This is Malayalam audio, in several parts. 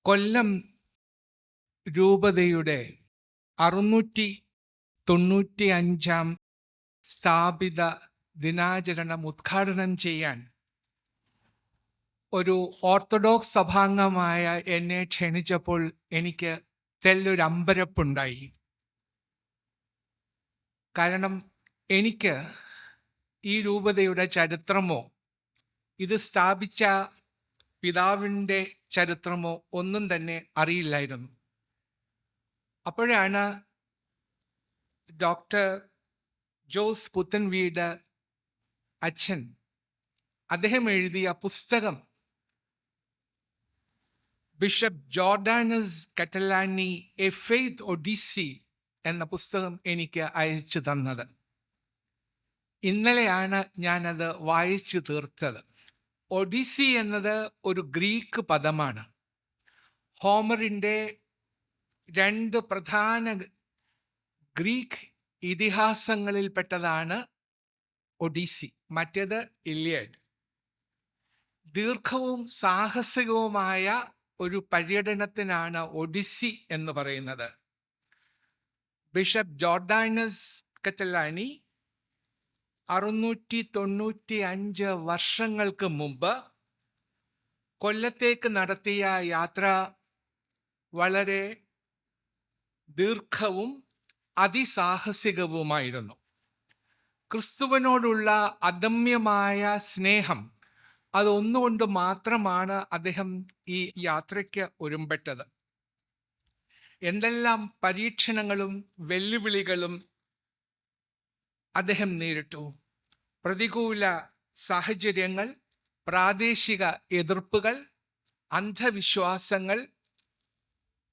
കൊല്ലം രൂപതയുടെ 695 സ്ഥാപിത ദിനാചരണം ഉദ്ഘാടനം ചെയ്യാൻ ഒരു ഓർത്തഡോക്സ് സഭാംഗമായ എന്നെ ക്ഷണിച്ചപ്പോൾ എനിക്ക് തെല്ലൊരു അമ്പരപ്പുണ്ടായി. കാരണം എനിക്ക് ഈ രൂപതയുടെ ചരിത്രമോ ഇത് സ്ഥാപിച്ച പിതാവിൻ്റെ ചരിത്രമോ ഒന്നും തന്നെ അറിയില്ലായിരുന്നു. അപ്പോഴാണ് ഡോക്ടർ ജോസ് പുത്തൻവീട് അച്ഛൻ അദ്ദേഹം എഴുതിയ പുസ്തകം ബിഷപ്പ് ജോർഡാനസ് കറ്റലാനി എ ഫെയ്ത്ത് ഒഡീസി എന്ന പുസ്തകം എനിക്ക് അയച്ചു തന്നത്. ഇന്നലെയാണ് ഞാനത് വായിച്ചു തീർത്തത്. ഒഡീസി എന്നത് ഒരു ഗ്രീക്ക് പദമാണ്. ഹോമറിൻ്റെ 2 പ്രധാന ഗ്രീക്ക് ഇതിഹാസങ്ങളിൽപ്പെട്ടതാണ് ഒഡീസി, മറ്റേത് ഇലിയഡ്. ദീർഘവും സാഹസികവുമായ ഒരു പര്യടനത്തിനാണ് ഒഡീസി എന്ന് പറയുന്നത്. ബിഷപ്പ് ജോർഡാനസ് കറ്റലാനി 695 വർഷങ്ങൾക്ക് മുമ്പ് കൊല്ലത്തേക്ക് നടത്തിയ യാത്ര വളരെ ദീർഘവും അതിസാഹസികവുമായിരുന്നു. ക്രിസ്തുവിനോടുള്ള അദമ്യമായ സ്നേഹം അതൊന്നുകൊണ്ട് മാത്രമാണ് അദ്ദേഹം ഈ യാത്രയ്ക്ക് ഒരുമ്പെട്ടത്. എന്തെല്ലാം പരീക്ഷണങ്ങളും വെല്ലുവിളികളും അദ്ദേഹം നേരിട്ടു. പ്രതികൂല സാഹചര്യങ്ങൾ, പ്രാദേശിക എതിർപ്പുകൾ, അന്ധവിശ്വാസങ്ങൾ,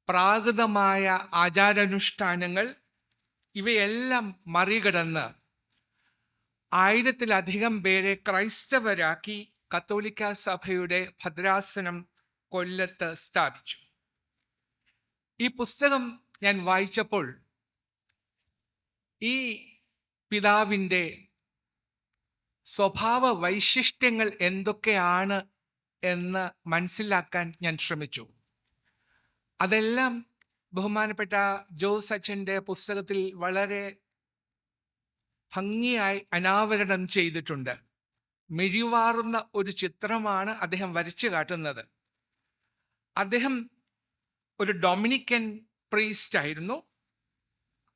പ്രാകൃതമായ ആചാരാനുഷ്ഠാനങ്ങൾ, ഇവയെല്ലാം മറികടന്ന് 1000-ലധികം പേരെ ക്രൈസ്തവരാക്കി കത്തോലിക്ക സഭയുടെ ഭദ്രാസനം കൊല്ലത്ത് സ്ഥാപിച്ചു. ഈ പുസ്തകം ഞാൻ വായിച്ചപ്പോൾ ഈ പിതാവിൻ്റെ സ്വഭാവ വൈശിഷ്ട്യങ്ങൾ എന്തൊക്കെയാണ് എന്ന് മനസ്സിലാക്കാൻ ഞാൻ ശ്രമിച്ചു. അതെല്ലാം ബഹുമാനപ്പെട്ട ജോസ് അച്ഛൻ്റെ പുസ്തകത്തിൽ വളരെ ഭംഗിയായി അനാവരണം ചെയ്തിട്ടുണ്ട്. മിഴിവാറുന്ന ഒരു ചിത്രമാണ് അദ്ദേഹം വരച്ചു കാട്ടുന്നത്. അദ്ദേഹം ഒരു ഡൊമിനിക്കൻ പ്രീസ്റ്റ് ആയിരുന്നു,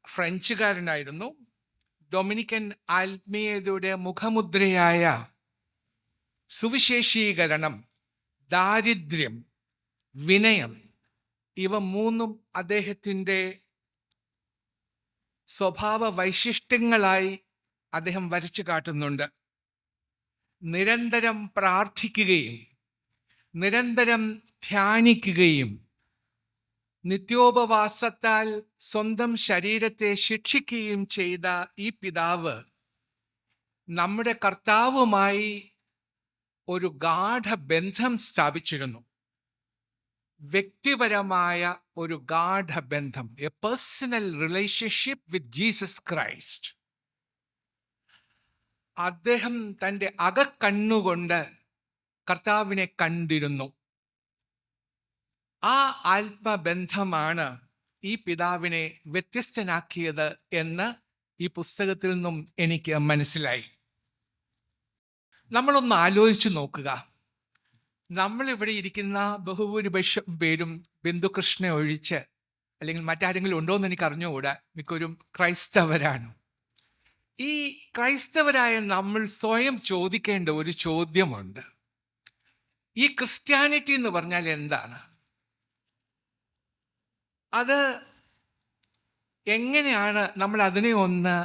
ഫ്രഞ്ചുകാരനായിരുന്നു. ഡൊമിനിക്കൻ ആത്മീയതയുടെ മുഖമുദ്രയായ സുവിശേഷീകരണം, ദാരിദ്ര്യം, വിനയം, ഇവ മൂന്നും അദ്ദേഹത്തിൻ്റെ സ്വഭാവ വൈശിഷ്ട്യങ്ങളായി അദ്ദേഹം വരച്ചു കാട്ടുന്നുണ്ട്. നിരന്തരം പ്രാർത്ഥിക്കുകയും നിരന്തരം ധ്യാനിക്കുകയും നിത്യോപവാസത്താൽ സ്വന്തം ശരീരത്തെ ശിക്ഷിക്കുകയും ചെയ്ത ഈ പിതാവ് നമ്മുടെ കർത്താവുമായി ഒരു ഗാഢബന്ധം സ്ഥാപിച്ചിരുന്നു. വ്യക്തിപരമായ ഒരു ഗാഢബന്ധം, a personal relationship with Jesus Christ. അദ്ദേഹം തൻ്റെ അകക്കണ്ണുകൊണ്ട് കർത്താവിനെ കണ്ടിരുന്നു. ആ ആത്മബന്ധമാണ് ഈ പിതാവിനെ വ്യത്യസ്തനാക്കിയത് എന്ന് ഈ പുസ്തകത്തിൽ നിന്നും എനിക്ക് മനസ്സിലായി. നമ്മളൊന്ന് ആലോചിച്ച് നോക്കുക. നമ്മളിവിടെ ഇരിക്കുന്ന ബഹുഭൂരിപക്ഷം പേരും ബിന്ദുകൃഷ്ണ ഒഴിച്ച്, അല്ലെങ്കിൽ മറ്റാരെങ്കിലും ഉണ്ടോ എന്ന് എനിക്ക് അറിഞ്ഞുകൂടാ, മിക്കവരും ക്രൈസ്തവരാണ്. ഈ ക്രൈസ്തവരായ നമ്മൾ സ്വയം ചോദിക്കേണ്ട ഒരു ചോദ്യമുണ്ട്. ഈ ക്രിസ്ത്യാനിറ്റി എന്ന് പറഞ്ഞാൽ എന്താണ്? അത് എങ്ങനെയാണ് നമ്മൾ അതിനെ ഒന്ന്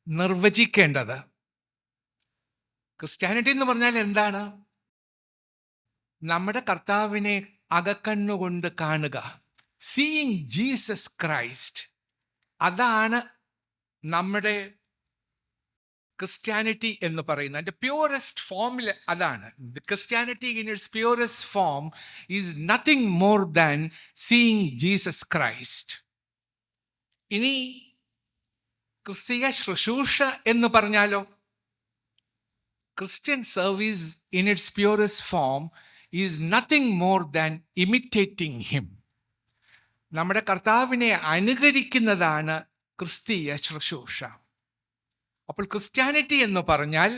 നിർവചിക്കേണ്ടത്? ക്രിസ്ത്യാനിറ്റി എന്ന് പറഞ്ഞാൽ എന്താണ്? നമ്മുടെ കർത്താവിനെ അകക്കണ്ണുകൊണ്ട് കാണുക, സീയിങ് ജീസസ് ക്രൈസ്റ്റ്. അതാണ് നമ്മുടെ ക്രിസ്ത്യാനിറ്റി എന്ന് പറയുന്നത്. അതിൻ്റെ പ്യൂറസ്റ്റ് ഫോമിൽ അതാണ്. Christianity in its purest form is nothing more than seeing Jesus Christ. ഇനി ക്രിസ്തീയ ശുശ്രൂഷ എന്ന് പറഞ്ഞാലോ? Christian service in its purest form is nothing more than imitating him. നമ്മുടെ കർത്താവിനെ അനുകരിക്കുന്നതാണ് ക്രിസ്തീയ ശുശ്രൂഷ. അപ്പോൾ ക്രിസ്ത്യാനിറ്റി എന്ന് പറഞ്ഞാൽ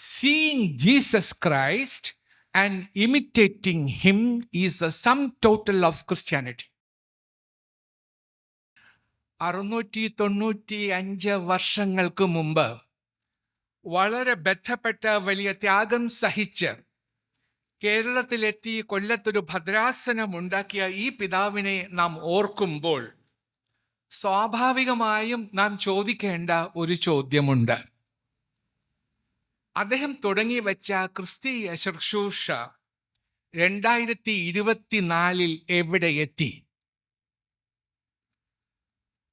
seeing Jesus Christ and imitating him is the sum total of Christianity. 695 വർഷങ്ങൾക്ക് മുമ്പ് വളരെ ബന്ധപ്പെട്ട വലിയ ത്യാഗം സഹിച്ച് കേരളത്തിലെത്തി കൊല്ലത്തൊരു ഭദ്രാസനം ഉണ്ടാക്കിയ ഈ പിതാവിനെ നാം ഓർക്കുമ്പോൾ സ്വാഭാവികമായും നാം ചോദിക്കേണ്ട ഒരു ചോദ്യമുണ്ട്. അദ്ദേഹം തുടങ്ങി വെച്ച ക്രിസ്തീയ ശുശ്രൂഷ 2024 എവിടെ എത്തി?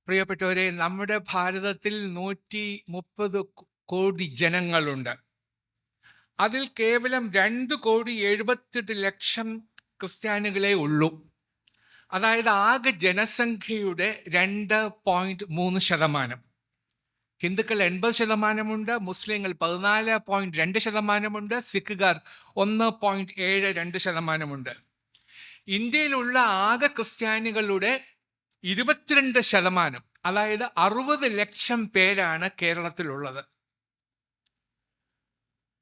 പ്രിയപ്പെട്ടവരെ, നമ്മുടെ ഭാരതത്തിൽ 130 കോടി ജനങ്ങളുണ്ട്. അതിൽ കേവലം 2,78,00,000 ക്രിസ്ത്യാനികളെ ഉള്ളൂ. അതായത് ആകെ ജനസംഖ്യയുടെ 2.3%. ഹിന്ദുക്കൾ 80% മുസ്ലിങ്ങൾ 14.2%, സിഖുകാർ 1.72%. ഇന്ത്യയിലുള്ള ആകെ ക്രിസ്ത്യാനികളുടെ 22%, അതായത് 60 ലക്ഷം പേരാണ് കേരളത്തിലുള്ളത്.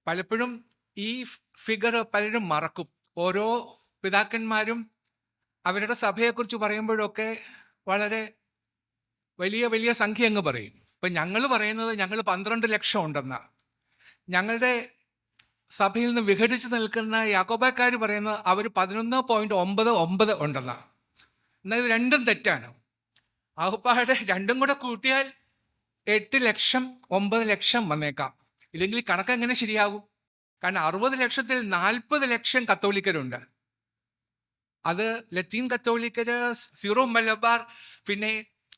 പലപ്പോഴും ഈ ഫിഗർ പലരും മറക്കും. ഓരോ പിതാക്കന്മാരും അവരുടെ സഭയെക്കുറിച്ച് പറയുമ്പോഴൊക്കെ വളരെ വലിയ വലിയ സംഖ്യ അങ്ങ് പറയും. ഇപ്പം ഞങ്ങൾ പറയുന്നത് ഞങ്ങൾ 12 ലക്ഷം ഉണ്ടെന്നാണ്. ഞങ്ങളുടെ സഭയിൽ നിന്ന് വിഘടിച്ച് നിൽക്കുന്ന യാക്കോബക്കാർ പറയുന്നത് അവർ 11.99 ഉണ്ടെന്നാണ്. എന്നാൽ ഇത് രണ്ടും തെറ്റാണ്. ആകപ്പാടെ രണ്ടും കൂടെ കൂട്ടിയാൽ 8 ലക്ഷം 9 ലക്ഷം വന്നേക്കാം. ഇല്ലെങ്കിൽ കണക്ക് എങ്ങനെ ശരിയാകും? കാരണം 60 ലക്ഷത്തിൽ 40 ലക്ഷം കത്തോലിക്കരുണ്ട്. അത് ലത്തീൻ കത്തോലിക്കര്, സീറോ മലബാർ, പിന്നെ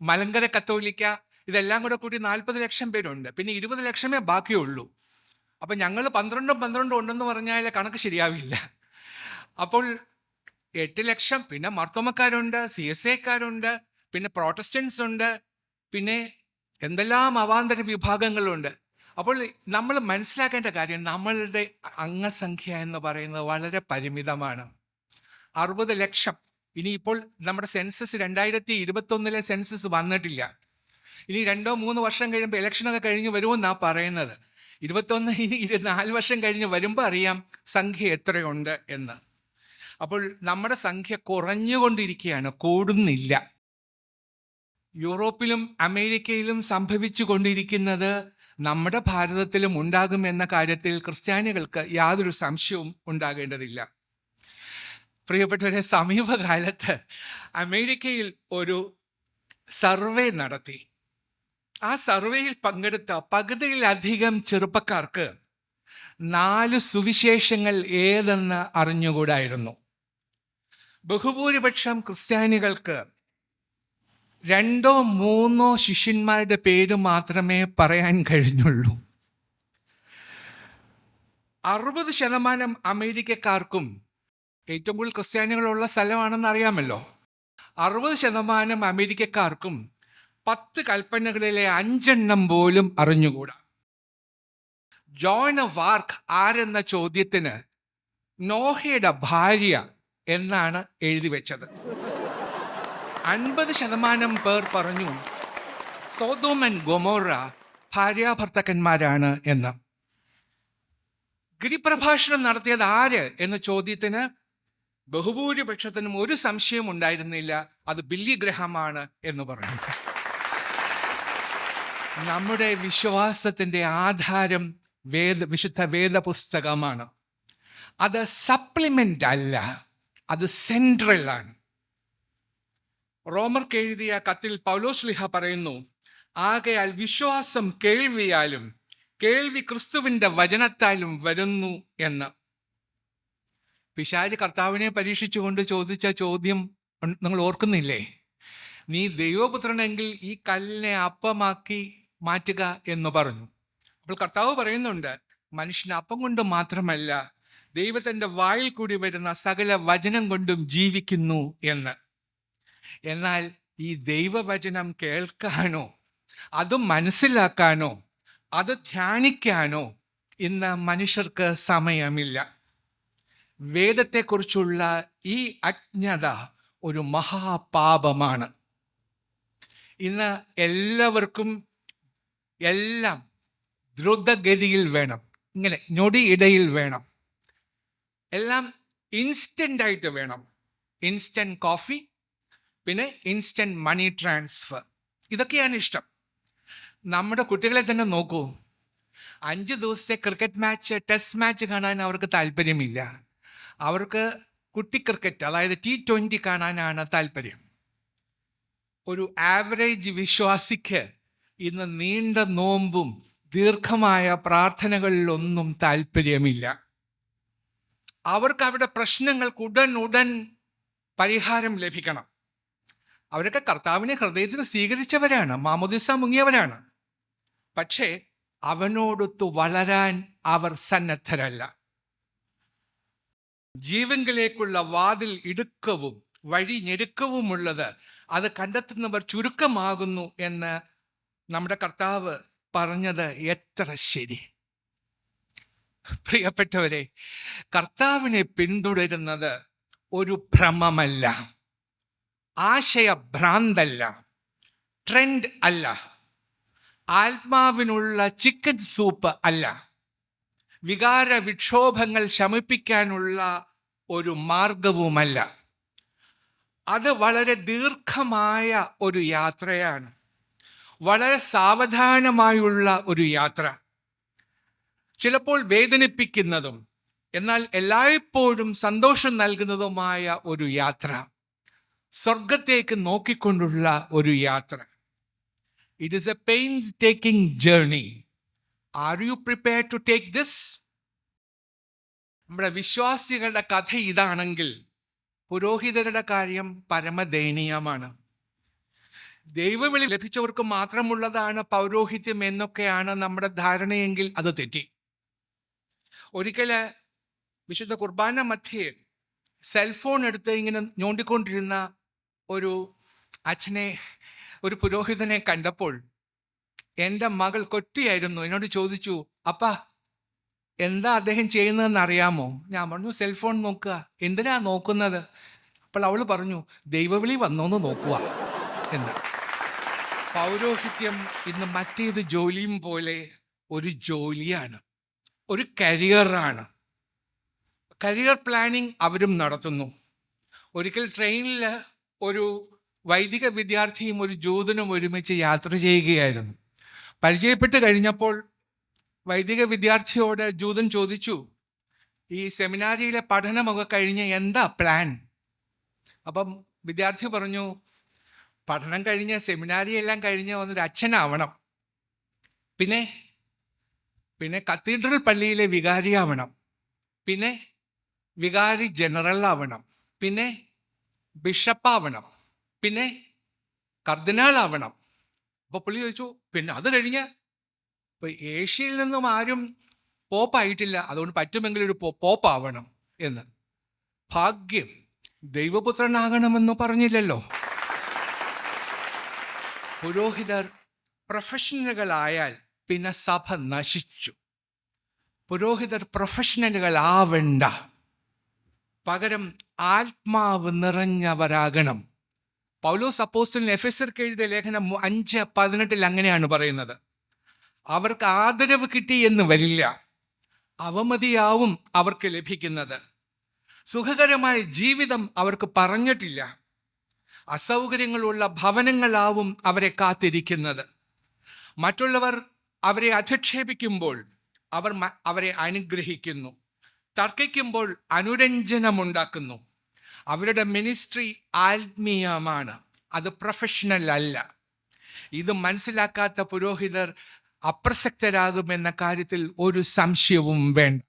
മലങ്കര കത്തോലിക്ക, ഇതെല്ലാം കൂടെ കൂടി 40 ലക്ഷം പേരുണ്ട്. പിന്നെ 20 ലക്ഷമേ ബാക്കിയുള്ളൂ. അപ്പം ഞങ്ങൾ 12 ഉണ്ടെന്ന് പറഞ്ഞാൽ കണക്ക് ശരിയാവില്ല. അപ്പോൾ 8 ലക്ഷം, പിന്നെ മർത്തോമക്കാരുണ്ട്, CSAക്കാരുണ്ട്, പിന്നെ പ്രോട്ടസ്റ്റൻസ് ഉണ്ട്, പിന്നെ എന്തെല്ലാം അവാന്തര വിഭാഗങ്ങളുണ്ട്. അപ്പോൾ നമ്മൾ മനസ്സിലാക്കേണ്ട കാര്യം, നമ്മളുടെ അംഗസംഖ്യ എന്ന് പറയുന്നത് വളരെ പരിമിതമാണ്. 60 ലക്ഷം. ഇനിയിപ്പോൾ നമ്മുടെ സെൻസസ് 2021 സെൻസസ് വന്നിട്ടില്ല. ഇനി 2-3 വർഷം കഴിയുമ്പോൾ ഇലക്ഷനൊക്കെ കഴിഞ്ഞ് വരുമെന്നാണ് പറയുന്നത്. 21 ഇനി 4 വർഷം കഴിഞ്ഞ് വരുമ്പോൾ അറിയാം സംഖ്യ എത്രയുണ്ട് എന്ന്. അപ്പോൾ നമ്മുടെ സംഖ്യ കുറഞ്ഞുകൊണ്ടിരിക്കുകയാണ്, കൂടുന്നില്ല. യൂറോപ്പിലും അമേരിക്കയിലും സംഭവിച്ചു കൊണ്ടിരിക്കുന്നത് നമ്മുടെ ഭാരതത്തിലും ഉണ്ടാകും എന്ന കാര്യത്തിൽ ക്രിസ്ത്യാനികൾക്ക് യാതൊരു സംശയവും ഉണ്ടാകേണ്ടതില്ല. പ്രിയപ്പെട്ടവരെ, സമീപകാലത്ത് അമേരിക്കയിൽ ഒരു സർവേ നടത്തി. ആ സർവേയിൽ പങ്കെടുത്ത പകുതിയിലധികം ചെറുപ്പക്കാർക്ക് 4 സുവിശേഷങ്ങൾ ഏതെന്ന് അറിഞ്ഞുകൂടായിരുന്നു. ബഹുഭൂരിപക്ഷം ക്രിസ്ത്യാനികൾക്ക് 2-3 ശിഷ്യന്മാരുടെ പേര് മാത്രമേ പറയാൻ കഴിഞ്ഞുള്ളൂ. 60% അമേരിക്കക്കാർക്കും, ഏറ്റവും കൂടുതൽ ക്രിസ്ത്യാനികളുള്ള സ്ഥലമാണെന്ന് അറിയാമല്ലോ, 60% അമേരിക്കക്കാർക്കും 10 കൽപ്പനകളിലെ 5 പോലും അറിഞ്ഞുകൂടാ. ജോൺ ഓഫ് ആർക്ക് ആരെന്ന ചോദ്യത്തിന് നോഹയുടെ ഭാര്യ എന്നാണ് എഴുതി വെച്ചത്. 50% പേർ പറഞ്ഞു സോദോം ആൻഡ് ഗൊമോറ ഭാര്യാഭർത്താക്കന്മാരാണ് എന്ന്. ഗിരിപ്രഭാഷണം നടത്തിയത് ആര് എന്ന ചോദ്യത്തിന് ബഹുഭൂരിപക്ഷത്തിനും ഒരു സംശയം ഉണ്ടായിരുന്നില്ല, അത് ബില്ലി ഗ്രഹാമാണ് എന്ന് പറഞ്ഞു. നമ്മുടെ വിശ്വാസത്തിൻ്റെ ആധാരം വിശുദ്ധ വേദപുസ്തകമാണ്. അത് സപ്ലിമെൻ്റ് അല്ല, അത് സെൻട്രലാണ്. റോമർക്ക് എഴുതിയ കത്തിൽ പൗലോസ് പറയുന്നു, ആകയാൽ വിശ്വാസം കേൾവിയാലും കേൾവി ക്രിസ്തുവിൻ്റെ വചനത്താലും വരുന്നു എന്ന്. പിശാച് കർത്താവിനെ പരീക്ഷിച്ചുകൊണ്ട് ചോദിച്ച ചോദ്യം നിങ്ങൾ ഓർക്കുന്നില്ലേ? നീ ദൈവപുത്രനെങ്കിൽ ഈ കല്ലിനെ അപ്പമാക്കി മാറ്റുക എന്ന് പറഞ്ഞു. അപ്പോൾ കർത്താവ് പറയുന്നുണ്ട്, മനുഷ്യന് അപ്പം കൊണ്ട് മാത്രമല്ല ദൈവത്തിൻ്റെ വായിൽ കൂടി വരുന്ന സകല വചനം കൊണ്ടും ജീവിക്കുന്നു എന്ന്. എന്നാൽ ഈ ദൈവവചനം കേൾക്കാനോ അത് മനസ്സിലാക്കാനോ അത് ധ്യാനിക്കാനോ ഇന്ന് മനുഷ്യർക്ക് സമയമില്ല. വേദത്തെക്കുറിച്ചുള്ള ഈ അജ്ഞത ഒരു മഹാപാപമാണ്. ഇന്ന് എല്ലാവർക്കും എല്ലാം ദ്രുതഗതിയിൽ വേണം, ഇങ്ങനെ ഞൊടിയിടയിൽ വേണം, എല്ലാം ഇൻസ്റ്റൻ്റായിട്ട് വേണം. ഇൻസ്റ്റൻറ്റ് കോഫി, പിന്നെ ഇൻസ്റ്റൻറ്റ് മണി ട്രാൻസ്ഫർ, ഇതൊക്കെയാണ് ഇഷ്ടം. നമ്മുടെ കുട്ടികളെ തന്നെ നോക്കൂ, 5 ദിവസത്തെ ക്രിക്കറ്റ് മാച്ച്, ടെസ്റ്റ് മാച്ച് കാണാൻ അവർക്ക് താല്പര്യമില്ല. അവർക്ക് കുട്ടി ക്രിക്കറ്റ്, അതായത് T20 കാണാനാണ് താല്പര്യം. ഒരു ആവറേജ് വിശ്വാസിക്ക് ഇന്ന് നീണ്ട നോമ്പും ദീർഘമായ പ്രാർത്ഥനകളിലൊന്നും താല്പര്യമില്ല. അവർക്ക് അവരുടെ പ്രശ്നങ്ങൾക്ക് ഉടൻ പരിഹാരം ലഭിക്കണം. അവരൊക്കെ കർത്താവിനെ ഹൃദയത്തിൽ സ്വീകരിച്ചവരാണ്, മാമോദിസ മുങ്ങിയവരാണ്. പക്ഷേ അവനോടൊത്തു വളരാൻ അവർ സന്നദ്ധരല്ല. ജീവങ്കിലേക്കുള്ള വാതിൽ ഇടുക്കവും വഴി ഞെരുക്കവുമുള്ളത്, അത് കണ്ടെത്തുന്നവർ ചുരുക്കമാകുന്നു എന്ന് നമ്മുടെ കർത്താവ് പറഞ്ഞത് എത്ര ശരി. പ്രിയപ്പെട്ടവരെ, കർത്താവിനെ പിന്തുടരുന്നത് ഒരു ഭ്രമമല്ല, ആശയഭ്രാന്തല്ല, ട്രെൻഡ് അല്ല, ആത്മാവിനുള്ള ചിക്കൻ സൂപ്പ് അല്ല, വികാര വിക്ഷോഭങ്ങൾ ശമിപ്പിക്കാനുള്ള ഒരു മാർഗവുമല്ല. അത് വളരെ ദീർഘമായ ഒരു യാത്രയാണ്, വളരെ സാവധാനമായുള്ള ഒരു യാത്ര, ചിലപ്പോൾ വേദനിപ്പിക്കുന്നതും എന്നാൽ എല്ലായ്പ്പോഴും സന്തോഷം നൽകുന്നതുമായ ഒരു യാത്ര, സ്വർഗത്തേക്ക് നോക്കിക്കൊണ്ടുള്ള ഒരു യാത്ര. It is a painstaking journey. Are you prepared to take this? നമ്മുടെ വിശ്വാസികളുടെ കഥ ഇതാണെങ്കിൽ പുരോഹിതരുടെ കാര്യം പരമദയനീയമാണ്. ദൈവവിളി ലഭിച്ചവർക്ക് മാത്രമുള്ളതാണ് പൗരോഹിത്യം എന്നൊക്കെയാണ് നമ്മുടെ ധാരണയെങ്കിൽ അത് തെറ്റി. ഒരിക്കൽ വിശുദ്ധ കുർബാന മധ്യേ സെൽഫോൺ എടുത്ത് ഇങ്ങനെ ഞോണ്ടിക്കൊണ്ടിരുന്ന ഒരു അച്ഛനെ, ഒരു പുരോഹിതനെ കണ്ടപ്പോൾ എൻ്റെ മകൾ കൊട്ടിയായിരുന്നു, എന്നോട് ചോദിച്ചു, അപ്പാ എന്താ അദ്ദേഹം ചെയ്യുന്നതെന്ന് അറിയാമോ? ഞാൻ പറഞ്ഞു, സെൽഫോൺ നോക്കുക. എന്തിനാ നോക്കുന്നത്? അപ്പോൾ അവൾ പറഞ്ഞു, ദൈവവിളി വന്നോന്ന് നോക്കുക എന്ന്. പൗരോഹിത്യം ഇന്ന് മറ്റേത് ജോലിയും പോലെ ഒരു ജോലിയാണ്, ഒരു കരിയറാണ്. കരിയർ പ്ലാനിങ് അവരും നടത്തുന്നു. ഒരിക്കൽ ട്രെയിനിൽ ഒരു വൈദിക വിദ്യാർത്ഥിയും ഒരു ജൂതനും ഒരുമിച്ച് യാത്ര ചെയ്യുകയായിരുന്നു. പരിചയപ്പെട്ട് കഴിഞ്ഞപ്പോൾ വൈദിക വിദ്യാർത്ഥിയോട് ജൂതൻ ചോദിച്ചു, ഈ സെമിനാരിയിലെ പഠനമൊക്കെ കഴിഞ്ഞ് എന്താ പ്ലാൻ? അപ്പം വിദ്യാർത്ഥി പറഞ്ഞു, പഠനം കഴിഞ്ഞ് സെമിനാരി എല്ലാം കഴിഞ്ഞ് വന്നൊരു അച്ഛനാവണം, പിന്നെ കത്തീഡ്രൽ പള്ളിയിലെ വികാരിയാവണം, പിന്നെ വികാരി ജനറൽ ആവണം, പിന്നെ ബിഷപ്പാവണം, പിന്നെ കർദിനാൾ ആവണം. അപ്പോൾ പുള്ളി ചോദിച്ചു, പിന്നെ അത് കഴിഞ്ഞ് ഇപ്പോൾ ഏഷ്യയിൽ നിന്നും ആരും പോപ്പായിട്ടില്ല, അതുകൊണ്ട് പറ്റുമെങ്കിൽ ഒരു പോപ്പാവണം എന്ന്. ഭാഗ്യം, ദൈവപുത്രനാകണമെന്ന് പറഞ്ഞില്ലല്ലോ. പുരോഹിതർ പ്രൊഫഷണലുകളായാൽ പിന്നെ സഭ നശിച്ചു. പുരോഹിതർ പ്രൊഫഷണലുകളാവണ്ട, പകരം ആത്മാവ് നിറഞ്ഞവരാകണം. പൗലോസ് അപ്പോസ്തലൻ എഫെസ്യർക്ക് എഴുതിയ ലേഖനം 5:18 അങ്ങനെയാണ് പറയുന്നത്, അവർക്ക് ആദരവ് കിട്ടി എന്ന് വരില്ല, അവമതിയാവും അവർക്ക് ലഭിക്കുന്നത്. സുഖകരമായ ജീവിതം അവർക്ക് പറഞ്ഞിട്ടില്ല, അസൗകര്യങ്ങളുള്ള ഭവനങ്ങളാവും അവരെ കാത്തിരിക്കുന്നത്. മറ്റുള്ളവർ അവരെ അധിക്ഷേപിക്കുമ്പോൾ അവരെ അനുഗ്രഹിക്കുന്നു, തർക്കിക്കുമ്പോൾ അനുരഞ്ജനമുണ്ടാക്കുന്നു. അവരുടെ മിനിസ്ട്രി ആത്മീയമാണ്, അത് പ്രൊഫഷണൽ അല്ല. ഇത് മനസ്സിലാക്കാത്ത പുരോഹിതർ അപ്രസക്തരാകുമെന്ന കാര്യത്തിൽ ഒരു സംശയവും വേണ്ട.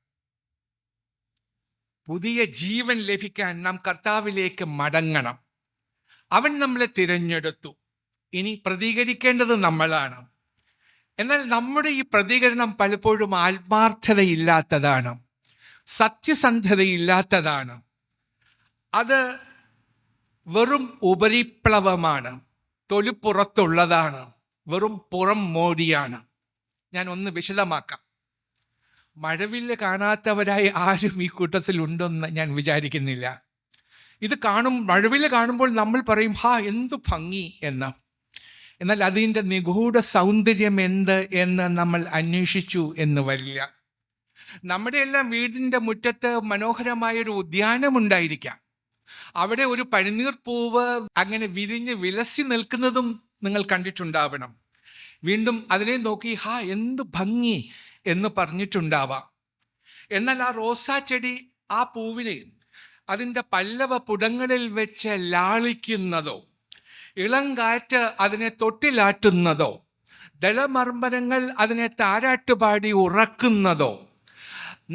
പുതിയ ജീവൻ ലഭിക്കാൻ നാം കർത്താവിലേക്ക് മടങ്ങണം. അവൻ നമ്മളെ തിരഞ്ഞെടുത്തു, ഇനി പ്രതികരിക്കേണ്ടത് നമ്മളാണ്. എന്നാൽ നമ്മുടെ ഈ പ്രതികരണം പലപ്പോഴും ആത്മാർത്ഥതയില്ലാത്തതാണ്, സത്യസന്ധതയില്ലാത്തതാണ്. അത് വെറും ഉപരിപ്ലവമാണ്, തൊലിപ്പുറത്തുള്ളതാണ്, വെറും പുറം മോടിയാണ്. ഞാൻ ഒന്ന് വിശദമാക്കാം. മഴവില്ല് കാണാത്തവരായി ആരും ഈ കൂട്ടത്തിൽ ഉണ്ടെന്ന് ഞാൻ വിചാരിക്കുന്നില്ല. മഴവില്ല് കാണുമ്പോൾ നമ്മൾ പറയും, ഹാ എന്തു ഭംഗി എന്ന്. എന്നാൽ അതിൻ്റെ നിഗൂഢ സൗന്ദര്യം എന്ത് എന്ന് നമ്മൾ അന്വേഷിച്ചു എന്ന് വരില്ല. നമ്മുടെ എല്ലാം വീടിൻ്റെ മുറ്റത്ത് മനോഹരമായൊരു ഉദ്യാനമുണ്ടായിരിക്കാം. അവിടെ ഒരു പനിനീർ പൂവ് അങ്ങനെ വിരിഞ്ഞ് വിലസി നിൽക്കുന്നതും നിങ്ങൾ കണ്ടിട്ടുണ്ടാവണം. വീണ്ടും അതിനെ നോക്കി ഹാ എന്ത് ഭംഗി എന്ന് പറഞ്ഞിട്ടുണ്ടാവാം. എന്നാൽ ആ റോസാ ചെടി ആ പൂവിനെ അതിൻ്റെ പല്ലവ പുടങ്ങളിൽ വെച്ച് ലാളിക്കുന്നതോ, ഇളം കാറ്റ് അതിനെ തൊട്ടിലാട്ടുന്നതോ, ദളമർമ്മരങ്ങൾ അതിനെ താരാട്ടുപാടി ഉറക്കുന്നതോ,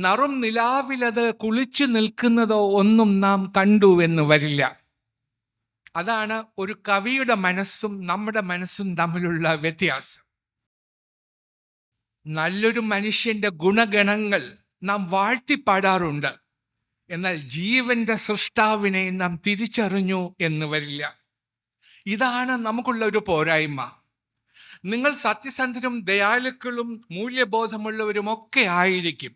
നറും നിലാവിലത് കുളിച്ചു നിൽക്കുന്നതോ ഒന്നും നാം കണ്ടു എന്ന് വരില്ല. അതാണ് ഒരു കവിയുടെ മനസ്സും നമ്മുടെ മനസ്സും തമ്മിലുള്ള വ്യത്യാസം. നല്ലൊരു മനുഷ്യന്റെ ഗുണഗണങ്ങൾ നാം വാഴ്ത്തിപ്പാടാറുണ്ട്, എന്നാൽ ജീവന്റെ സൃഷ്ടാവിനെ നാം തിരിച്ചറിഞ്ഞു എന്ന് വരില്ല. ഇതാണ് നമുക്കുള്ള ഒരു പോരായ്മ. നിങ്ങൾ സത്യസന്ധരും ദയാലുക്കളും മൂല്യബോധമുള്ളവരും ഒക്കെ ആയിരിക്കും,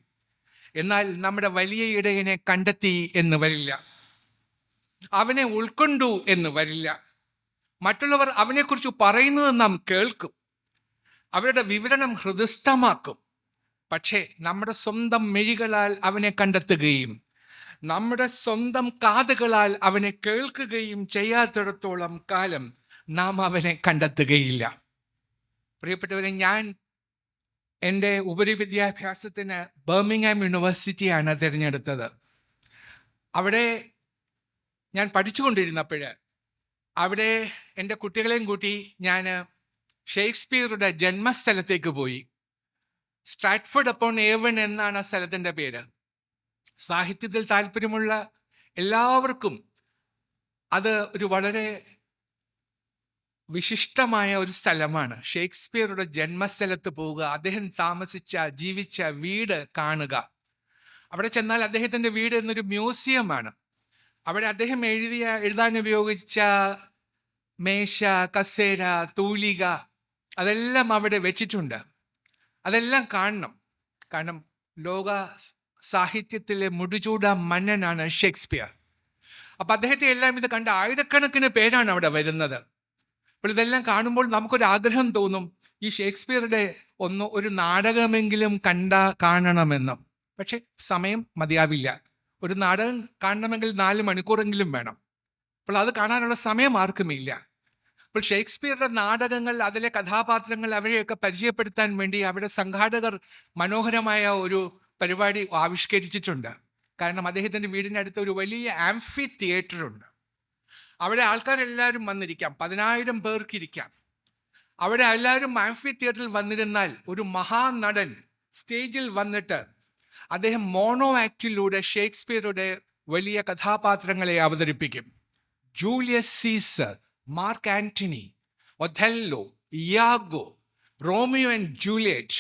എന്നാൽ നമ്മുടെ വലിയ ഇടയനെ കണ്ടെത്തി എന്ന് വരില്ല, അവനെ ഉൾക്കൊണ്ടു എന്ന് വരില്ല. മറ്റുള്ളവർ അവനെക്കുറിച്ച് പറയുന്നത് നാം കേൾക്കും, അവരുടെ വിവരണം ഹൃദയസ്ഥമാക്കും. പക്ഷേ നമ്മുടെ സ്വന്തം മിഴികളാൽ അവനെ കണ്ടെത്തുകയും നമ്മുടെ സ്വന്തം കാതുകളാൽ അവനെ കേൾക്കുകയും ചെയ്യാത്തിടത്തോളം കാലം നാം അവനെ കണ്ടെത്തുകയില്ല. പ്രിയപ്പെട്ടവരെ, ഞാൻ എൻ്റെ ഉപരിവിദ്യാഭ്യാസത്തിന് ബർമിംഗ്ഹാം യൂണിവേഴ്സിറ്റിയാണ് തിരഞ്ഞെടുത്തത്. അവിടെ ഞാൻ പഠിച്ചുകൊണ്ടിരുന്നപ്പോൾ അവിടെ എൻ്റെ കുട്ടികളെയും കൂട്ടി ഞാൻ ഷേക്സ്പിയറുടെ ജന്മസ്ഥലത്തേക്ക് പോയി. സ്ട്രാറ്റ്ഫോർഡ് അപ്പോൺ ഏവൺ എന്നാണ് ആ സ്ഥലത്തിൻ്റെ പേര്. സാഹിത്യത്തിൽ താല്പര്യമുള്ള എല്ലാവർക്കും അത് ഒരു വളരെ വിശിഷ്ടമായ ഒരു സ്ഥലമാണ്. ഷേക്സ്പിയറുടെ ജന്മസ്ഥലത്ത് പോവുക, അദ്ദേഹം ജീവിച്ച വീട് കാണുക. അവിടെ ചെന്നാൽ അദ്ദേഹത്തിൻ്റെ വീട് എന്നൊരു മ്യൂസിയമാണ്. അവിടെ അദ്ദേഹം എഴുതാൻ ഉപയോഗിച്ച മേശ, കസേര, തൂലിക അതെല്ലാം അവിടെ വെച്ചിട്ടുണ്ട്. അതെല്ലാം കാണണം. കാരണം ലോക സാഹിത്യത്തിലെ മുടിചൂട മന്നനാണ് ഷേക്സ്പിയർ. അപ്പം അദ്ദേഹത്തെ എല്ലാം ഇത് കണ്ട് ആയിരക്കണക്കിന് പേരാണ് അവിടെ വരുന്നത്. അപ്പോൾ ഇതെല്ലാം കാണുമ്പോൾ നമുക്കൊരു ആഗ്രഹം തോന്നും, ഈ ഷേക്സ്പിയറുടെ ഒരു നാടകമെങ്കിലും കാണണമെന്നും. പക്ഷെ സമയം മതിയാവില്ല. ഒരു നാടകം കാണണമെങ്കിൽ 4 മണിക്കൂറെങ്കിലും വേണം. അപ്പോൾ അത് കാണാനുള്ള സമയം ആർക്കുമില്ല. അപ്പോൾ ഷേക്സ്പിയറുടെ നാടകങ്ങൾ, അതിലെ കഥാപാത്രങ്ങൾ, അവരെയൊക്കെ പരിചയപ്പെടുത്താൻ വേണ്ടി അവിടെ സംഘാടകർ മനോഹരമായ ഒരു പരിപാടി ആവിഷ്കരിച്ചിട്ടുണ്ട്. കാരണം അദ്ദേഹത്തിൻ്റെ വീടിനടുത്ത് ഒരു വലിയ ആംഫി തിയേറ്റർ ഉണ്ട്. അവിടെ ആൾക്കാരെല്ലാവരും വന്നിരിക്കാം, 10,000 പേർക്ക് ഇരിക്കാം. അവിടെ എല്ലാവരും ആംഫി തിയേറ്ററിൽ വന്നിരുന്നാൽ ഒരു മഹാനടൻ സ്റ്റേജിൽ വന്നിട്ട് അദ്ദേഹം മോണോ ആക്ടിലൂടെ ഷേക്സ്പിയറുടെ വലിയ കഥാപാത്രങ്ങളെ അവതരിപ്പിക്കും. Julius Caesar, Mark Antony, Othello, Iago, Romeo and Juliet,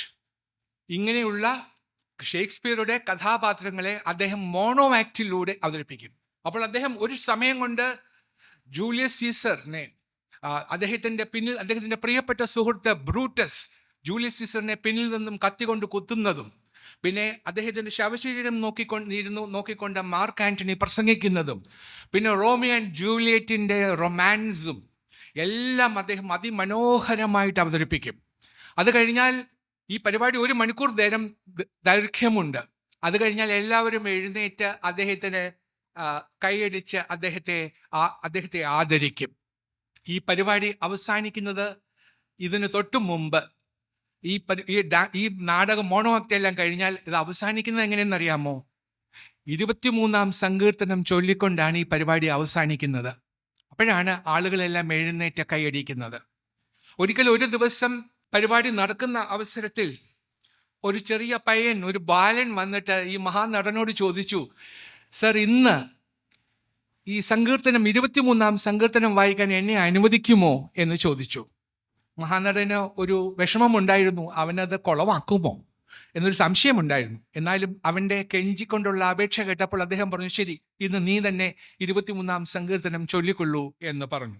ഇങ്ങനെയുള്ള ഷേക്സ്പിയറുടെ കഥാപാത്രങ്ങളെ അദ്ദേഹം മോണോ ആക്ടിലൂടെ അവതരിപ്പിക്കും. അപ്പോൾ അദ്ദേഹം ഒരു സമയം കൊണ്ട് ജൂലിയസ് സീസറിനെ, അദ്ദേഹത്തിൻ്റെ പ്രിയപ്പെട്ട സുഹൃത്ത് ബ്രൂട്ടസ് ജൂലിയസ് സീസറിനെ പിന്നിൽ നിന്നും കത്തികൊണ്ട് കുത്തുന്നതും, പിന്നെ അദ്ദേഹത്തിൻ്റെ ശവശരീരം നോക്കിക്കൊണ്ട് മാർക്ക് ആന്റണി പ്രസംഗിക്കുന്നതും, പിന്നെ റോമിയോ ആൻഡ് ജൂലിയറ്റിൻ്റെ റൊമാൻസും എല്ലാം അദ്ദേഹം അതിമനോഹരമായിട്ട് അവതരിപ്പിക്കും. അത് കഴിഞ്ഞാൽ ഈ പരിപാടി 1 മണിക്കൂർ നേരം ദൈർഘ്യമുണ്ട്. അത് കഴിഞ്ഞാൽ എല്ലാവരും എഴുന്നേറ്റ് അദ്ദേഹത്തിന് കൈയടിച്ച് അദ്ദേഹത്തെ ആദരിക്കും. ഈ പരിപാടി അവസാനിക്കുന്നത് ഇതിന് തൊട്ടു മുമ്പ് ഈ നാടകം മോണോ ആക്ട് എല്ലാം കഴിഞ്ഞാൽ ഇത് അവസാനിക്കുന്നത് എങ്ങനെയെന്നറിയാമോ? 23-ാം സങ്കീർത്തനം ചൊല്ലിക്കൊണ്ടാണ് ഈ പരിപാടി അവസാനിക്കുന്നത്. അപ്പോഴാണ് ആളുകളെല്ലാം എഴുന്നേറ്റ് കൈയടിക്കുന്നത്. ഒരിക്കൽ ഒരു ദിവസം പരിപാടി നടക്കുന്ന അവസരത്തിൽ ഒരു ചെറിയ പയ്യൻ, ഒരു ബാലൻ വന്നിട്ട് ഈ മഹാനടനോട് ചോദിച്ചു, സർ, ഇന്ന് ഈ സങ്കീർത്തനം 23-ാം സങ്കീർത്തനം വായിക്കാൻ എന്നെ അനുവദിക്കുമോ എന്ന് ചോദിച്ചു. മഹാനടന് ഒരു വിഷമമുണ്ടായിരുന്നു, അവനത് കുളമാക്കുമോ എന്നൊരു സംശയമുണ്ടായിരുന്നു. എന്നാലും അവൻ്റെ കെഞ്ചിക്കൊണ്ടുള്ള അപേക്ഷ കേട്ടപ്പോൾ അദ്ദേഹം പറഞ്ഞു, ശരി, ഇന്ന് നീ തന്നെ 23-ാം സങ്കീർത്തനം ചൊല്ലിക്കൊള്ളൂ എന്ന് പറഞ്ഞു.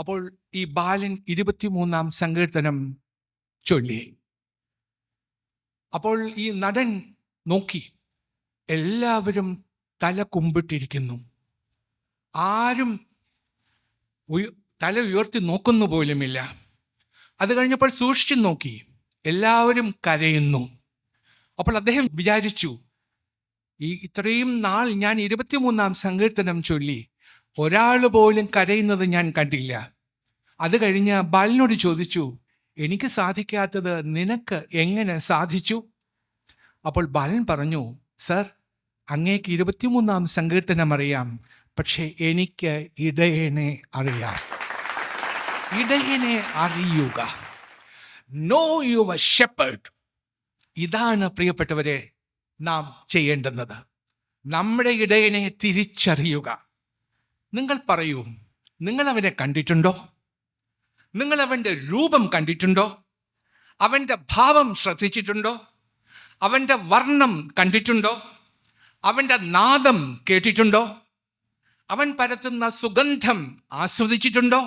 അപ്പോൾ ഈ ബാലൻ 23-ാം സങ്കീർത്തനം ചൊല്ലി. അപ്പോൾ ഈ നടൻ നോക്കി, എല്ലാവരും തല കുമ്പിട്ടിരിക്കുന്നു. ആരും തല ഉയർത്തി നോക്കുന്നു പോലുമില്ല. അത് കഴിഞ്ഞപ്പോൾ സൂക്ഷിച്ചു നോക്കി, എല്ലാവരും കരയുന്നു. അപ്പോൾ അദ്ദേഹം വിചാരിച്ചു, ഇത്രയും നാൾ ഞാൻ 23-ാം സങ്കീർത്തനം ചൊല്ലി, ഒരാൾ പോലും കരയുന്നത് ഞാൻ കണ്ടില്ല. അത് കഴിഞ്ഞ് ബാലനോട് ചോദിച്ചു, എനിക്ക് സാധിക്കാത്തത് നിനക്ക് എങ്ങനെ സാധിച്ചു? അപ്പോൾ ബാലൻ പറഞ്ഞു, സർ, അങ്ങേക്ക് 23-ാം സങ്കീർത്തനം അറിയാം, പക്ഷേ എനിക്ക് ഇടയനെ അറിയാം. ഇടയനെ അറിയുക, നോ യുവർ ഷെപ്പേർഡ്. ഇതാണ് പ്രിയപ്പെട്ടവരെ നാം ചെയ്യേണ്ടുന്നത്. നമ്മുടെ ഇടയനെ തിരിച്ചറിയുക. നിങ്ങൾ പറയൂ, നിങ്ങൾ അവനെ കണ്ടിട്ടുണ്ടോ? നിങ്ങൾ അവൻ്റെ രൂപം കണ്ടിട്ടുണ്ടോ? അവൻ്റെ ഭാവം ശ്രദ്ധിച്ചിട്ടുണ്ടോ? അവൻ്റെ വർണ്ണം കണ്ടിട്ടുണ്ടോ? അവൻ്റെ നാദം കേട്ടിട്ടുണ്ടോ? അവൻ പരത്തുന്ന സുഗന്ധം ആസ്വദിച്ചിട്ടുണ്ടോ?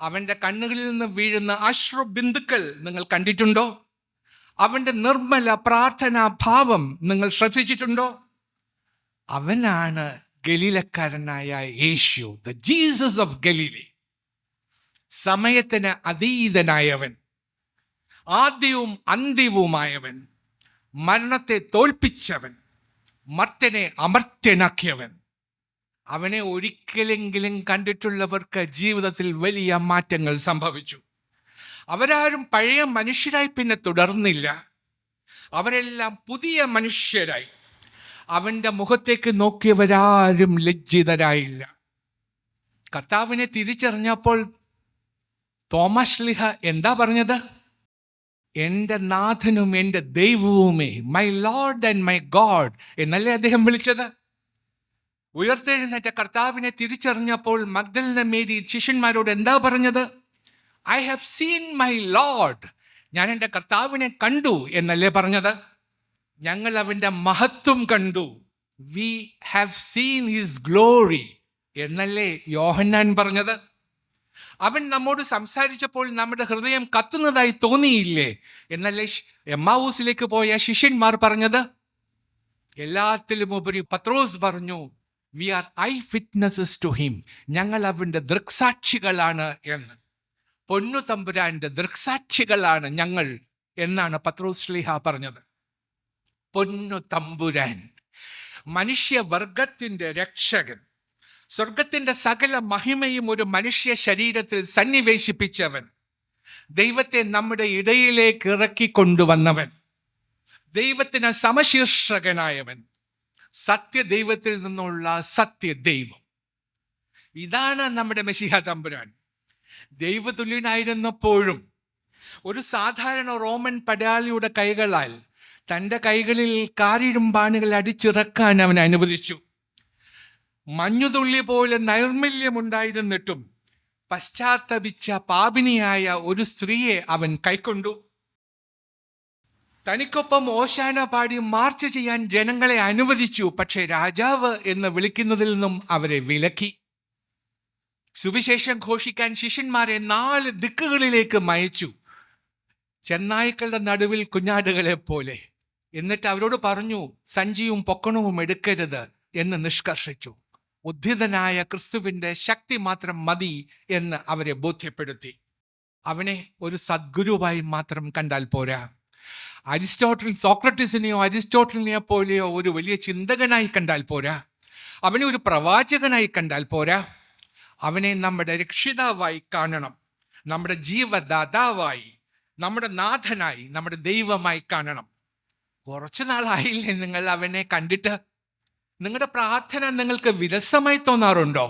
അവൻ്റെ കണ്ണുകളിൽ നിന്ന് വീഴുന്ന അശ്രുബിന്ദുക്കൾ നിങ്ങൾ കണ്ടിട്ടുണ്ടോ? അവൻ്റെ നിർമ്മല പ്രാർത്ഥനാ ഭാവം നിങ്ങൾ ശ്രദ്ധിച്ചിട്ടുണ്ടോ? അവനാണ് ഗലീലക്കാരനായ യേശു, ദ ജീസസ് ഓഫ് ഗലീലി. സമയത്തിന് അതീതനായവൻ, ആദ്യവും അന്ത്യവുമായവൻ, മരണത്തെ തോൽപ്പിച്ചവൻ, മർത്യനെ അമർത്യനാക്കിയവൻ. അവനെ ഒരിക്കലെങ്കിലും കണ്ടിട്ടുള്ളവർക്ക് ജീവിതത്തിൽ വലിയ മാറ്റങ്ങൾ സംഭവിച്ചു. അവരാരും പഴയ മനുഷ്യരായി പിന്നെ തുടർന്നില്ല. അവരെല്ലാം പുതിയ മനുഷ്യരായി. അവൻ്റെ മുഖത്തേക്ക് നോക്കിയവരാരും ലജ്ജിതരായില്ല. കർത്താവിനെ തിരിച്ചറിഞ്ഞപ്പോൾ തോമസ് ശ്ലീഹ എന്താ പറഞ്ഞത്? എൻ്റെ നാഥനും എൻ്റെ ദൈവവുമേ, my Lord and my God എന്നല്ലേ അദ്ദേഹം വിളിച്ചത്? ഉയർത്തെഴുന്നേറ്റ കർത്താവിനെ തിരിച്ചറിഞ്ഞപ്പോൾ മഗ്ദലന മേരി ശിഷ്യന്മാരോട് എന്താ പറഞ്ഞത്? I have seen my Lord, ഞാൻ എൻ്റെ കർത്താവിനെ കണ്ടു എന്നല്ലേ പറഞ്ഞത്? ഞങ്ങൾ അവൻ്റെ മഹത്വം കണ്ടു, we have seen his glory എന്നല്ലേ യോഹന്നാൻ പറഞ്ഞത്? അവൻ നമ്മോട് സംസാരിച്ചപ്പോൾ നമ്മുടെ ഹൃദയം കത്തുന്നതായി തോന്നിയില്ലേ എന്നല്ലേ എമ്മാവൂസിലേക്ക് പോയ ശിഷ്യന്മാർ പറഞ്ഞത്? എല്ലാത്തിലും ഉപരി പത്രോസ് പറഞ്ഞു, we are eye witnesses to him, ഞങ്ങൾ അവൻ്റെ ദൃക്സാക്ഷികളാണ് എന്ന്. പൊന്നു തമ്പുരാൻ്റെ ദൃക്സാക്ഷികളാണ് ഞങ്ങൾ എന്നാണ് പത്രോസ് ശ്ലീഹ പറഞ്ഞത്. പൊന്നു തമ്പുരാൻ, മനുഷ്യവർഗത്തിൻ്റെ രക്ഷകൻ, സ്വർഗത്തിൻ്റെ സകല മഹിമയും ഒരു മനുഷ്യ ശരീരത്തിൽ സന്നിവേശിപ്പിച്ചവൻ, ദൈവത്തെ നമ്മുടെ ഇടയിലേക്ക് ഇറക്കിക്കൊണ്ടുവന്നവൻ, ദൈവത്തിന് സമശീർഷകനായവൻ, സത്യദൈവത്തിൽ നിന്നുള്ള സത്യദൈവം. ഇതാണ് നമ്മുടെ മെശിഹ തമ്പുരാൻ. ദൈവതുല്യനായിരുന്നപ്പോഴും ഒരു സാധാരണ റോമൻ പടയാളിയുടെ കൈകളാൽ തൻ്റെ കൈകളിൽ കാരിരുമ്പാണികൾ അടിച്ചിറക്കാൻ അവൻ അനുവദിച്ചു. മഞ്ഞുതുള്ളി പോലെ നൈർമല്യമുണ്ടായിരുന്നിട്ടും പശ്ചാത്തപിച്ച പാപിനിയായ ഒരു സ്ത്രീയെ അവൻ കൈക്കൊണ്ടു. തനിക്കൊപ്പം ഓശാന പാടി മാർച്ച് ചെയ്യാൻ ജനങ്ങളെ അനുവദിച്ചു. പക്ഷേ രാജാവ് എന്ന് വിളിക്കുന്നതിൽ നിന്നും അവരെ വിലക്കി. സുവിശേഷം ഘോഷിക്കാൻ ശിഷ്യന്മാരെ 4 ദിക്കുകളിലേക്ക് മയച്ചു, ചെന്നായ്ക്കളുടെ നടുവിൽ കുഞ്ഞാടുകളെ പോലെ. എന്നിട്ട് അവരോട് പറഞ്ഞു, സഞ്ചിയും പൊക്കണവും എടുക്കരുത് എന്ന് നിഷ്കർഷിച്ചു. ഉദ്ധിതനായ ക്രിസ്തുവിൻ്റെ ശക്തി മാത്രം മതി എന്ന് അവരെ ബോധ്യപ്പെടുത്തി. അവനെ ഒരു സദ്ഗുരുവായി മാത്രം കണ്ടാൽ പോരാ. സോക്രട്ടീസിനെയോ അരിസ്റ്റോട്ടലിനെയോ പോലെയോ ഒരു വലിയ ചിന്തകനായി കണ്ടാൽ പോരാ. അവനെ ഒരു പ്രവാചകനായി കണ്ടാൽ പോരാ. അവനെ നമ്മുടെ രക്ഷിതാവായി കാണണം, നമ്മുടെ ജീവദാതാവായി, നമ്മുടെ നാഥനായി, നമ്മുടെ ദൈവമായി കാണണം. കുറച്ചു നാളായില്ലേ നിങ്ങൾ അവനെ കണ്ടിട്ട്? നിങ്ങളുടെ പ്രാർത്ഥന നിങ്ങൾക്ക് വിരസമായി തോന്നാറുണ്ടോ?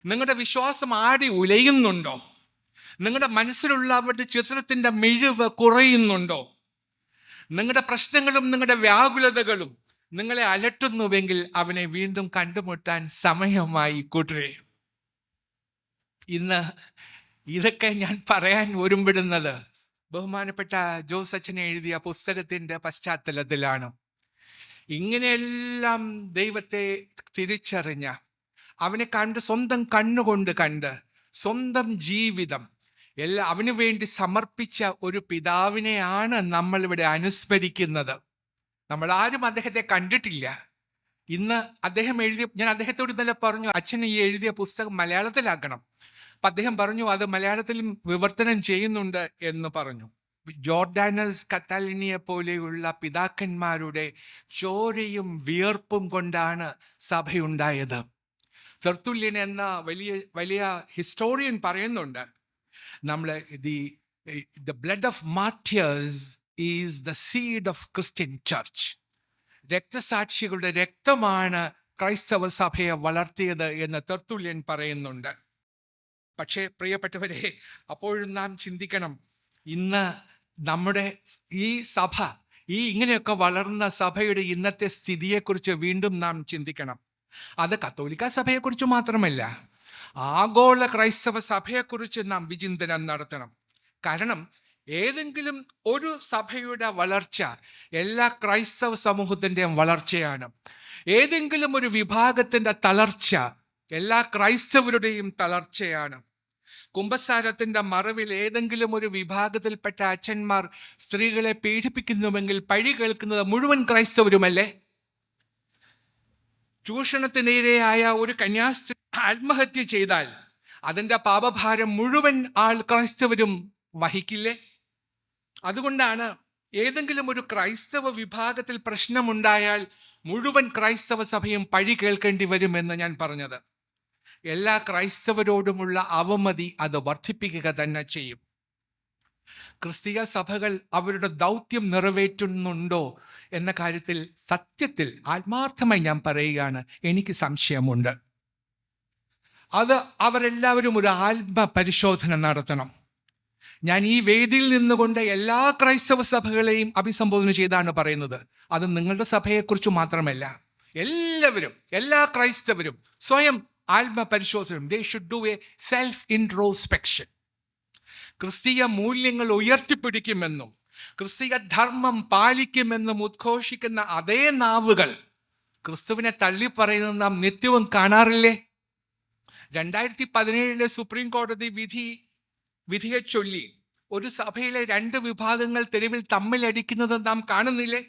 നിങ്ങളുടെ വിശ്വാസം ആടി ഉലയുന്നുണ്ടോ? നിങ്ങളുടെ മനസ്സിലുള്ള അവരുടെ ചിത്രത്തിൻ്റെ മിഴിവ് കുറയുന്നുണ്ടോ? നിങ്ങളുടെ പ്രശ്നങ്ങളും നിങ്ങളുടെ വ്യാകുലതകളും നിങ്ങളെ അലട്ടുന്നുവെങ്കിൽ അവനെ വീണ്ടും കണ്ടുമുട്ടാൻ സമയമായി കൂട്ടരെ. ഇന്ന് ഇതൊക്കെ ഞാൻ പറയാൻ ഒരുമ്പിടുന്നത് ബഹുമാനപ്പെട്ട ജോസ് അച്ഛനെ എഴുതിയ പുസ്തകത്തിൻ്റെ പശ്ചാത്തലത്തിലാണ്. ഇങ്ങനെയെല്ലാം ദൈവത്തെ തിരിച്ചറിഞ്ഞ, അവനെ കണ്ട് സ്വന്തം കണ്ണുകൊണ്ട് കണ്ട്, സ്വന്തം ജീവിതം അവന് വേണ്ടി സമർപ്പിച്ച ഒരു പിതാവിനെയാണ് നമ്മളിവിടെ അനുസ്മരിക്കുന്നത്. നമ്മൾ ആരും അദ്ദേഹത്തെ കണ്ടിട്ടില്ല. ഇന്ന് അദ്ദേഹം ഞാൻ അദ്ദേഹത്തോട് ഇന്നലെ പറഞ്ഞു, അച്ഛൻ ഈ എഴുതിയ പുസ്തകം മലയാളത്തിലാക്കണം. അപ്പം അദ്ദേഹം പറഞ്ഞു അത് മലയാളത്തിലും വിവർത്തനം ചെയ്യുന്നുണ്ട് എന്ന് പറഞ്ഞു. ജോർഡാനസ് കത്താലിനിയെ പോലെയുള്ള പിതാക്കന്മാരുടെ ചോരയും വിയർപ്പും കൊണ്ടാണ് സഭയുണ്ടായത്. തെർത്തുല്യൻ എന്ന വലിയ ഹിസ്റ്റോറിയൻ പറയുന്നുണ്ട്, നമ്മൾ the blood of martyrs is the seed of Christian church. രക്തസാക്ഷികളുടെ രക്തമാണ് ക്രൈസ്തവ സഭയെ വളർത്തിയത് എന്ന് തെർത്തുല്യൻ പറയുന്നുണ്ട്. പക്ഷേ പ്രിയപ്പെട്ടവരെ, അപ്പോഴും നാം ചിന്തിക്കണം, ഇന്ന് നമ്മുടെ ഈ സഭ, ഇങ്ങനെയൊക്കെ വളർന്ന സഭയുടെ ഇന്നത്തെ സ്ഥിതിയെക്കുറിച്ച് വീണ്ടും നാം ചിന്തിക്കണം. അത് കത്തോലിക്ക സഭയെക്കുറിച്ച് മാത്രമല്ല, ആഗോള ക്രൈസ്തവ സഭയെക്കുറിച്ച് നാം വിചിന്തനം നടത്തണം. കാരണം ഏതെങ്കിലും ഒരു സഭയുടെ വളർച്ച എല്ലാ ക്രൈസ്തവ സമൂഹത്തിൻ്റെയും വളർച്ചയാണ്. ഏതെങ്കിലും ഒരു വിഭാഗത്തിൻ്റെ തളർച്ച എല്ലാ ക്രൈസ്തവരുടെയും തളർച്ചയാണ്. കുമ്പസാരത്തിൻ്റെ മറവിൽ ഏതെങ്കിലും ഒരു വിഭാഗത്തിൽപ്പെട്ട അച്ഛന്മാർ സ്ത്രീകളെ പീഡിപ്പിക്കുന്നുവെങ്കിൽ പഴി കേൾക്കുന്നത് മുഴുവൻ ക്രൈസ്തവരുമല്ലേ? ചൂഷണത്തിനിരയായ ഒരു കന്യാസ്ത്രീ ആത്മഹത്യ ചെയ്താൽ അതിൻ്റെ പാപഭാരം മുഴുവൻ ക്രൈസ്തവരും വഹിക്കില്ലേ? അതുകൊണ്ടാണ് ഏതെങ്കിലും ഒരു ക്രൈസ്തവ വിഭാഗത്തിൽ പ്രശ്നമുണ്ടായാൽ മുഴുവൻ ക്രൈസ്തവ സഭയും പഴി കേൾക്കേണ്ടി വരുമെന്ന് ഞാൻ പറഞ്ഞത്. എല്ലാ ക്രൈസ്തവരോടുമുള്ള അവമതി അത് വർദ്ധിപ്പിക്കുക തന്നെ ചെയ്യും. ക്രിസ്തീയ സഭകൾ അവരുടെ ദൗത്യം നിറവേറ്റുന്നുണ്ടോ എന്ന കാര്യത്തിൽ സത്യത്തിൽ ആത്മാർത്ഥമായി ഞാൻ പറയുകയാണ്, എനിക്ക് സംശയമുണ്ട്. അത് അവരെല്ലാവരും ഒരു ആത്മപരിശോധന നടത്തണം. ഞാൻ ഈ വേദിയിൽ നിന്നുകൊണ്ട് എല്ലാ ക്രൈസ്തവ സഭകളെയും അഭിസംബോധന ചെയ്താണ് പറയുന്നത്. അത് നിങ്ങളുടെ സഭയെക്കുറിച്ച് മാത്രമല്ല, എല്ലാവരും, എല്ലാ ക്രൈസ്തവരും സ്വയം ആത്മപരിശോധന. They should do a self introspection. ക്രിസ്തീയ മൂല്യങ്ങൾ ഉയർത്തിപ്പിടിക്കുമെന്നും ക്രിസ്തീയ ധർമ്മം പാലിക്കുമെന്നും ഉദ്ഘോഷിക്കുന്ന അതേ നാവുകൾ ക്രിസ്തുവിനെ തള്ളിപ്പറയുന്നത് നാം നിത്യവും കാണാറില്ലേ? 2017 സുപ്രീം കോടതി വിധിയെ ചൊല്ലി ഒരു സഭയിലെ 2 വിഭാഗങ്ങൾ തെരുവിൽ തമ്മിലടിക്കുന്നത് നാം കാണുന്നില്ലേ?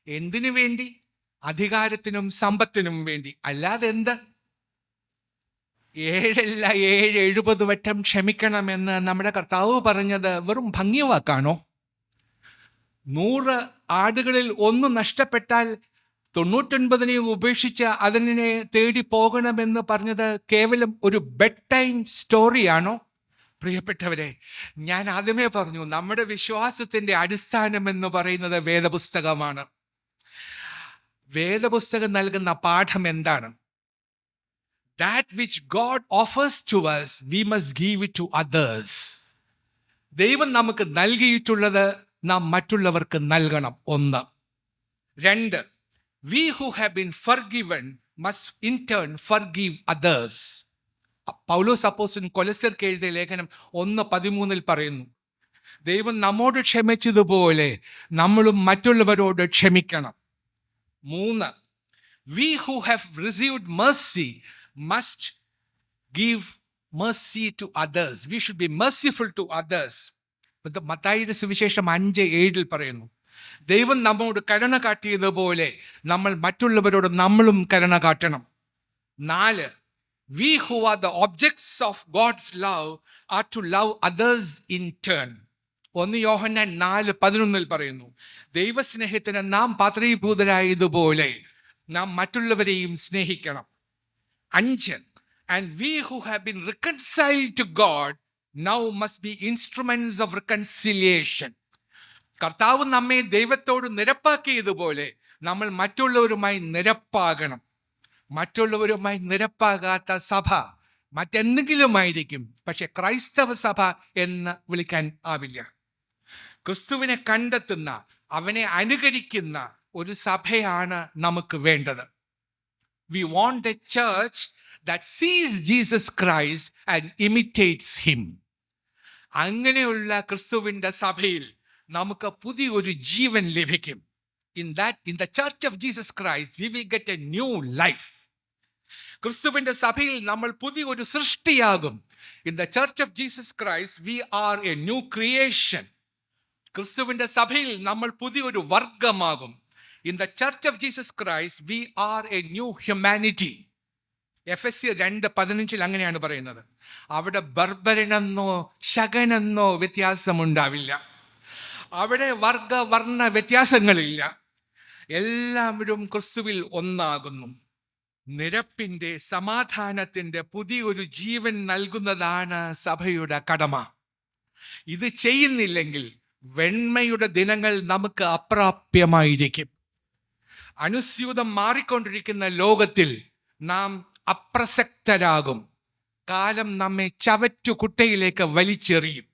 എന്തിനു വേണ്ടി? അധികാരത്തിനും സമ്പത്തിനും വേണ്ടി. അല്ലാതെ എന്ത്? 70 വട്ടം ക്ഷമിക്കണമെന്ന് നമ്മുടെ കർത്താവ് പറഞ്ഞത് വെറും ഭംഗി വാക്കാണോ? 100 ആടുകളിൽ 1 നഷ്ടപ്പെട്ടാൽ 99 ഉപേക്ഷിച്ച് അതിനെ തേടി പോകണമെന്ന് പറഞ്ഞത് കേവലം ഒരു ബെഡ് ടൈം സ്റ്റോറിയാണോ? പ്രിയപ്പെട്ടവരെ, ഞാൻ ആദ്യമേ പറഞ്ഞു, നമ്മുടെ വിശ്വാസത്തിൻ്റെ അടിസ്ഥാനം എന്ന് പറയുന്നത് വേദപുസ്തകമാണ്. വേദപുസ്തകം നൽകുന്ന പാഠം എന്താണ്? That which God offers to us, we must give it to others. ദൈവം നമുക്ക് നൽകിയിട്ടുള്ളത് നാം മറ്റുള്ളവർക്ക് നൽകണം. 1. 2, we who have been forgiven must in turn forgive others. പൗലോസ് അപ്പോസ്തലൻ കൊലോസ്യർക്ക് എഴുതിയ ലേഖനം 1:13 പറയുന്നു, ദൈവം നമ്മോട് ക്ഷമിച്ചതുപോലെ നമ്മളും മറ്റുള്ളവരോട് ക്ഷമിക്കണം. 3, we who have received mercy must give mercy to others. We should be merciful to others. മത്തായിയുടെ സുവിശേഷം 5:7 പറയുന്നു, ദൈവം നമ്മോട് കരുണ കാട്ടിയതുപോലെ നമ്മൾ മറ്റുള്ളവരോട് നമ്മളും കരുണ കാട്ടണം. 4, we who are the objects of God's love are to love others in turn. 1 യോഹന്നാൻ 4:11 പറയുന്നു, ദൈവസ്നേഹത്തിന് നാം പാത്രീഭൂതരായതുപോലെ നാം മറ്റുള്ളവരെയും സ്നേഹിക്കണം. 5, and we who have been reconciled to God now must be instruments of reconciliation. കർത്താവ് നമ്മെ ദൈവത്തോട് നിരപ്പാക്കിയതുപോലെ നമ്മൾ മറ്റുള്ളവരുമായി നിരപ്പാകണം. മറ്റുള്ളവരുമായി നിരപ്പാകാത്ത സഭ മറ്റെന്തെങ്കിലുമായിരിക്കും, പക്ഷെ ക്രൈസ്തവ സഭ എന്ന് വിളിക്കാൻ ആവില്ല. ക്രിസ്തുവിനെ കണ്ടെത്തുന്ന, അവനെ അനുകരിക്കുന്ന ഒരു സഭയാണ് നമുക്ക് വേണ്ടത്. We want a church that sees Jesus Christ and imitates him. അങ്ങനെയുള്ള ക്രിസ്തുവിൻ്റെ സഭയിൽ നമുക്ക് പുതിയൊരു ജീവൻ ലഭിക്കും. In the church of Jesus Christ, we will get a new life. ക്രിസ്തുവിൻ്റെ സഭയിൽ നമ്മൾ പുതിയൊരു സൃഷ്ടിയാകും. In the church of Jesus Christ we are a new creation. ക്രിസ്തുവിൻ്റെ സഭയിൽ നമ്മൾ പുതിയൊരു വർഗമാകും. In the church of Jesus Christ we are a new humanity. എഫെസ്യർ 2:15 അങ്ങനെയാണ് പറയുന്നത്. അവിടെ ബർബരനെന്നോ ശകനെന്നോ വ്യത്യാസമുണ്ടാവില്ല. അവിടെ വർണ്ണ വ്യത്യാസങ്ങളില്ല. എല്ലാവരും ക്രിസ്തുവിൽ ഒന്നാകുന്നു. നിരപ്പിൻ്റെ സമാധാനത്തിൻ്റെ പുതിയൊരു ജീവൻ നൽകുന്നതാണ് സഭയുടെ കടമ. ഇത് ചെയ്യുന്നില്ലെങ്കിൽ വെണ്മയുടെ ദിനങ്ങൾ നമുക്ക് അപ്രാപ്യമായിരിക്കും. അനുസ്യൂതം മാറിക്കൊണ്ടിരിക്കുന്ന ലോകത്തിൽ നാം അപ്രസക്തരാകും. കാലം നമ്മെ ചവറ്റുകുട്ടയിലേക്ക് വലിച്ചെറിയും.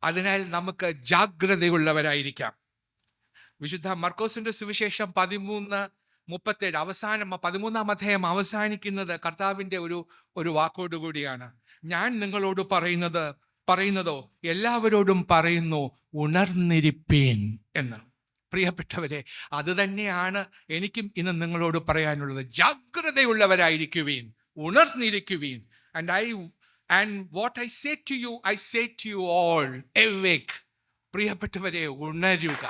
അതിനാൽ നമുക്ക് ജാഗ്രതയുള്ളവരായിരിക്കാം. വിശുദ്ധ മർക്കോസിന്റെ സുവിശേഷം 13:37 13-ാം അധ്യായം അവസാനിക്കുന്നത് കർത്താവിൻ്റെ ഒരു വാക്കോടുകൂടിയാണ്. ഞാൻ നിങ്ങളോട് പറയുന്നതോ എല്ലാവരോടും പറയുന്നു, ഉണർന്നിരിപ്പീൻ എന്ന്. പ്രിയപ്പെട്ടവരെ, അത് തന്നെയാണ് എനിക്കും ഇന്ന് നിങ്ങളോട് പറയാനുള്ളത്. ജാഗ്രതയുള്ളവരായിരിക്കുവീൻ, ഉണർന്നിരിക്കുവീൻ. And what I say to you, I say to you all, awake. പ്രിയപ്പെട്ടവരെ, ഉണരുക.